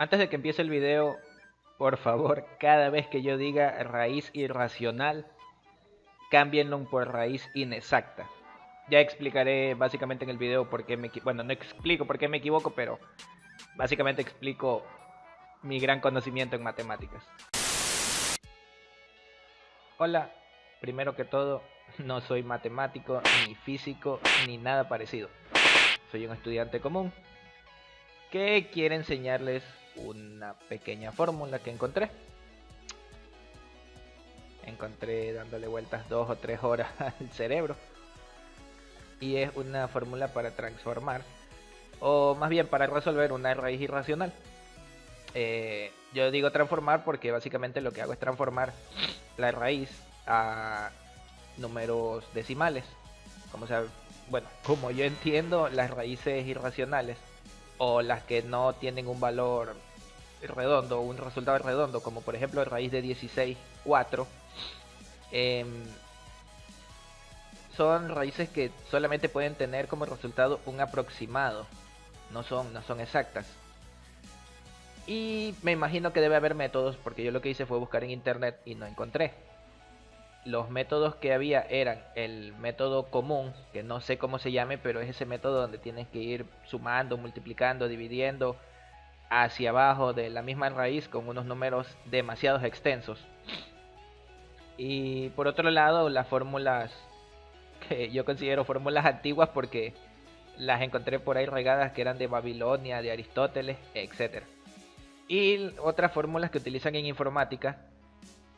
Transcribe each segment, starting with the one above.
Antes de que empiece el video, por favor, cada vez que yo diga raíz irracional, cámbienlo por raíz inexacta. Ya explicaré básicamente en el video por qué bueno, no explico por qué me equivoco, pero básicamente explico mi gran conocimiento en matemáticas. Hola, primero que todo, no soy matemático, ni físico, ni nada parecido. Soy un estudiante común que quiere enseñarles una pequeña fórmula que encontré dándole vueltas 2 o 3 horas al cerebro, y es una fórmula para transformar, o más bien para resolver una raíz irracional. Yo digo transformar porque básicamente lo que hago es transformar la raíz a números decimales. Como yo entiendo, las raíces irracionales, o las que no tienen un valor redondo, un resultado redondo, como por ejemplo raíz de 16, 4, son raíces que solamente pueden tener como resultado un aproximado, no son exactas. Y me imagino que debe haber métodos, porque yo lo que hice fue buscar en internet y no encontré. Los métodos que había eran el método común, que no sé cómo se llame, pero es ese método donde tienes que ir sumando, multiplicando, dividiendo hacia abajo de la misma raíz con unos números demasiado extensos. Y por otro lado, las fórmulas que yo considero fórmulas antiguas porque las encontré por ahí regadas, que eran de Babilonia, de Aristóteles, etc. Y otras fórmulas que utilizan en informática,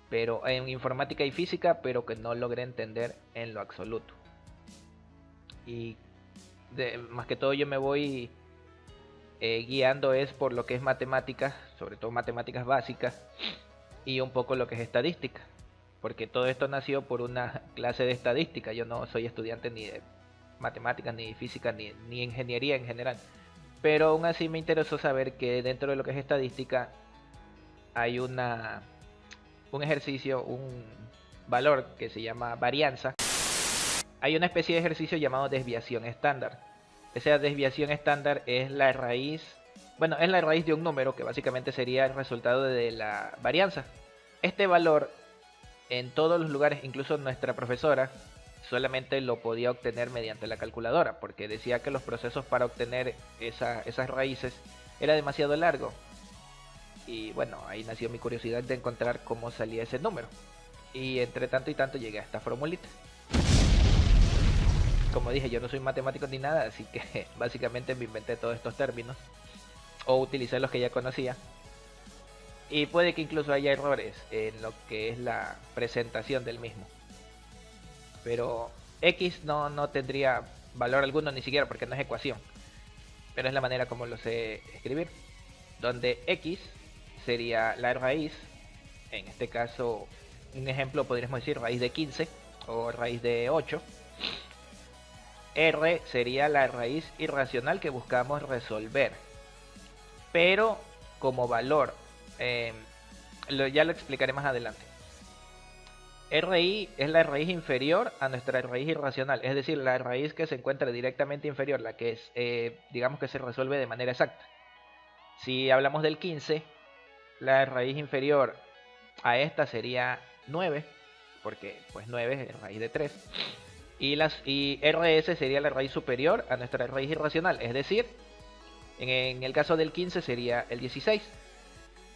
pero en informática y física, pero que no logré entender en lo absoluto. Y más que todo yo me voy guiando es por lo que es matemáticas, sobre todo matemáticas básicas, y un poco lo que es estadística, porque todo esto nació por una clase de estadística. Yo no soy estudiante ni de matemáticas, ni de física, ni ingeniería en general, pero aún así me interesó saber que dentro de lo que es estadística hay un ejercicio, un valor que se llama varianza. Hay una especie de ejercicio llamado desviación estándar. Esa desviación estándar es la raíz, es la raíz de un número, que básicamente sería el resultado de la varianza. Este valor, en todos los lugares, incluso nuestra profesora, solamente lo podía obtener mediante la calculadora, porque decía que los procesos para obtener esas raíces era demasiado largo. Y bueno, ahí nació mi curiosidad de encontrar cómo salía ese número. Y entre tanto y tanto llegué a esta formulita. Como dije, yo no soy matemático ni nada, así que básicamente me inventé todos estos términos, o utilicé los que ya conocía. Y puede que incluso haya errores en lo que es la presentación del mismo. Pero X no tendría valor alguno, ni siquiera, porque no es ecuación. Pero es la manera como lo sé escribir. Donde X sería la raíz, en este caso, un ejemplo podríamos decir raíz de 15 o raíz de 8. R sería la raíz irracional que buscamos resolver, pero como valor, ya lo explicaré más adelante. RI es la raíz inferior a nuestra raíz irracional, es decir, la raíz que se encuentra directamente inferior, la que es, digamos que se resuelve de manera exacta. Si hablamos del 15, la raíz inferior a esta sería 9, porque pues 9 es raíz de 3. Y RS sería la raíz superior a nuestra raíz irracional, es decir, en el caso del 15 sería el 16.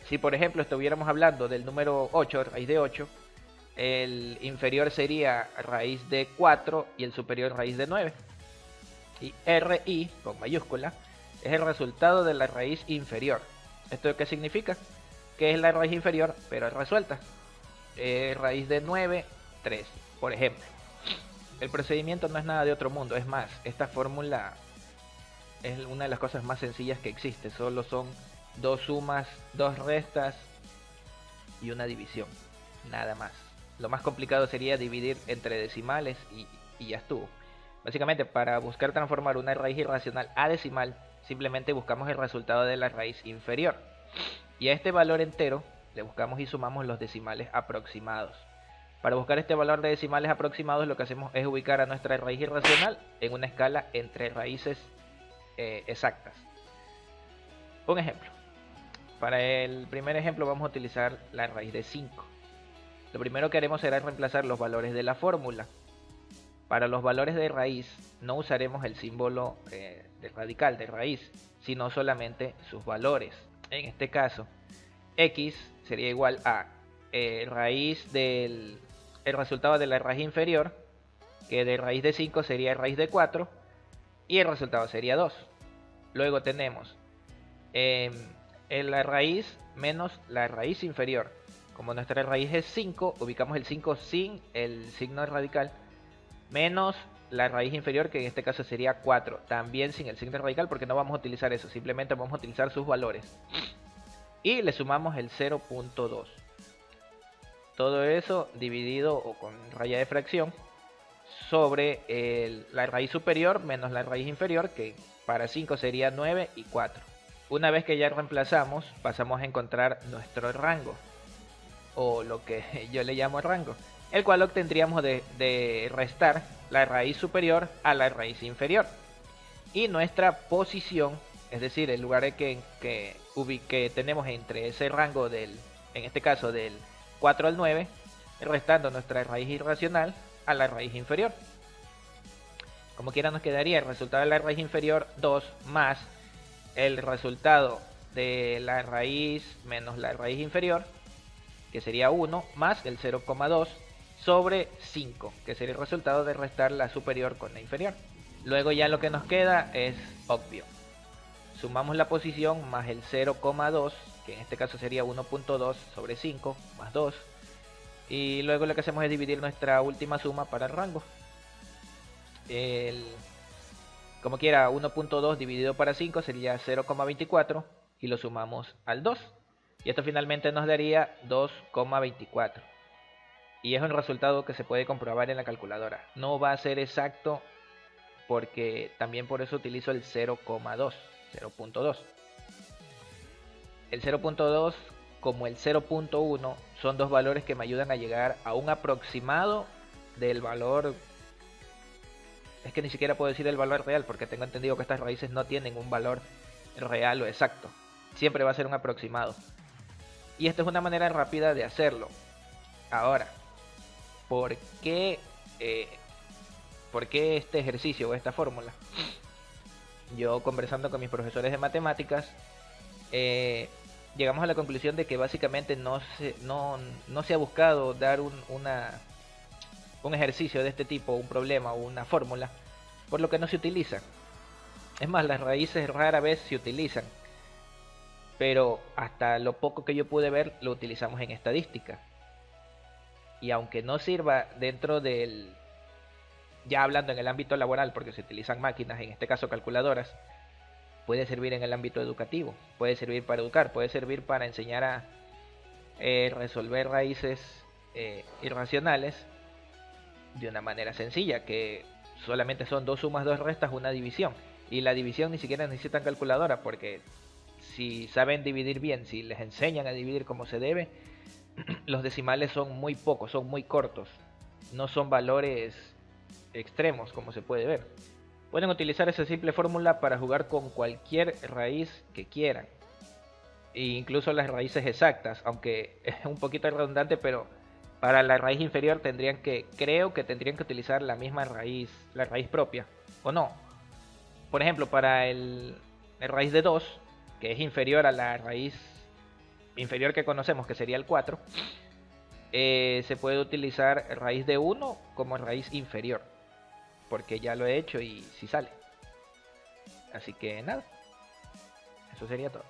Si por ejemplo estuviéramos hablando del número 8, raíz de 8, el inferior sería raíz de 4 y el superior raíz de 9. Y RI, con mayúscula, es el resultado de la raíz inferior. ¿Esto qué significa? Que es la raíz inferior, pero resuelta. Raíz de 9, 3, por ejemplo. El procedimiento no es nada de otro mundo, es más, esta fórmula es una de las cosas más sencillas que existe. Solo son 2 sumas, 2 restas y una división, nada más. Lo más complicado sería dividir entre decimales y ya estuvo. Básicamente, para buscar transformar una raíz irracional a decimal, simplemente buscamos el resultado de la raíz inferior, y a este valor entero le buscamos y sumamos los decimales aproximados. Para buscar este valor de decimales aproximados, lo que hacemos es ubicar a nuestra raíz irracional en una escala entre raíces exactas. Un ejemplo: Para el primer ejemplo vamos a utilizar la raíz de 5. Lo primero que haremos será reemplazar los valores de la fórmula. Para los valores de raíz no usaremos el símbolo de radical, de raíz, sino solamente sus valores. En este caso, x sería igual a raíz del el resultado de la raíz inferior, que de raíz de 5 sería raíz de 4, y el resultado sería 2. Luego tenemos la raíz menos la raíz inferior. Como nuestra raíz es 5, ubicamos el 5 sin el signo radical, menos la raíz inferior, que en este caso sería 4, también sin el signo radical, porque no vamos a utilizar eso, simplemente vamos a utilizar sus valores. Y le sumamos el 0.2. Todo eso dividido o con raya de fracción sobre la raíz superior menos la raíz inferior, que para 5 sería 9 y 4. Una vez que ya reemplazamos, pasamos a encontrar nuestro rango, o lo que yo le llamo rango, el cual obtendríamos de restar la raíz superior a la raíz inferior. Y nuestra posición, es decir, el lugar que tenemos entre ese rango en este caso del 4 al 9, restando nuestra raíz irracional a la raíz inferior. Como quiera nos quedaría el resultado de la raíz inferior 2 más el resultado de la raíz menos la raíz inferior, que sería 1, más el 0,2 sobre 5, que sería el resultado de restar la superior con la inferior. Luego ya lo que nos queda es obvio. Sumamos la posición más el 0,2, que en este caso sería 1.2 sobre 5, más 2. Y luego lo que hacemos es dividir nuestra última suma para el rango. Como quiera, 1.2 dividido para 5 sería 0,24 y lo sumamos al 2. Y esto finalmente nos daría 2,24. Y es un resultado que se puede comprobar en la calculadora. No va a ser exacto porque también por eso utilizo el 0,2, 0.2. El 0.2 como el 0.1 son dos valores que me ayudan a llegar a un aproximado del valor. Es que ni siquiera puedo decir el valor real porque tengo entendido que estas raíces no tienen un valor real o exacto. Siempre va a ser un aproximado. Y esta es una manera rápida de hacerlo. Ahora, ¿por qué este ejercicio o esta fórmula? Yo conversando con mis profesores de matemáticas, llegamos a la conclusión de que básicamente no se ha buscado dar un ejercicio de este tipo, un problema o una fórmula, por lo que no se utiliza. Es más, las raíces rara vez se utilizan, pero hasta lo poco que yo pude ver lo utilizamos en estadística. Y aunque no sirva dentro del, ya hablando en el ámbito laboral, porque se utilizan máquinas, en este caso calculadoras, puede servir en el ámbito educativo, puede servir para educar, puede servir para enseñar a resolver raíces irracionales de una manera sencilla, que solamente son 2 sumas, 2 restas, una división. Y la división ni siquiera necesitan calculadora, porque si saben dividir bien, si les enseñan a dividir como se debe, los decimales son muy pocos, son muy cortos, no son valores extremos como se puede ver. Pueden utilizar esa simple fórmula para jugar con cualquier raíz que quieran, e incluso las raíces exactas, aunque es un poquito redundante, pero para la raíz inferior creo que tendrían que utilizar la misma raíz, la raíz propia, o no. Por ejemplo, para la raíz de 2, que es inferior a la raíz inferior que conocemos, que sería el 4, se puede utilizar raíz de 1 como raíz inferior, porque ya lo he hecho y sí sale. Así que nada, eso sería todo.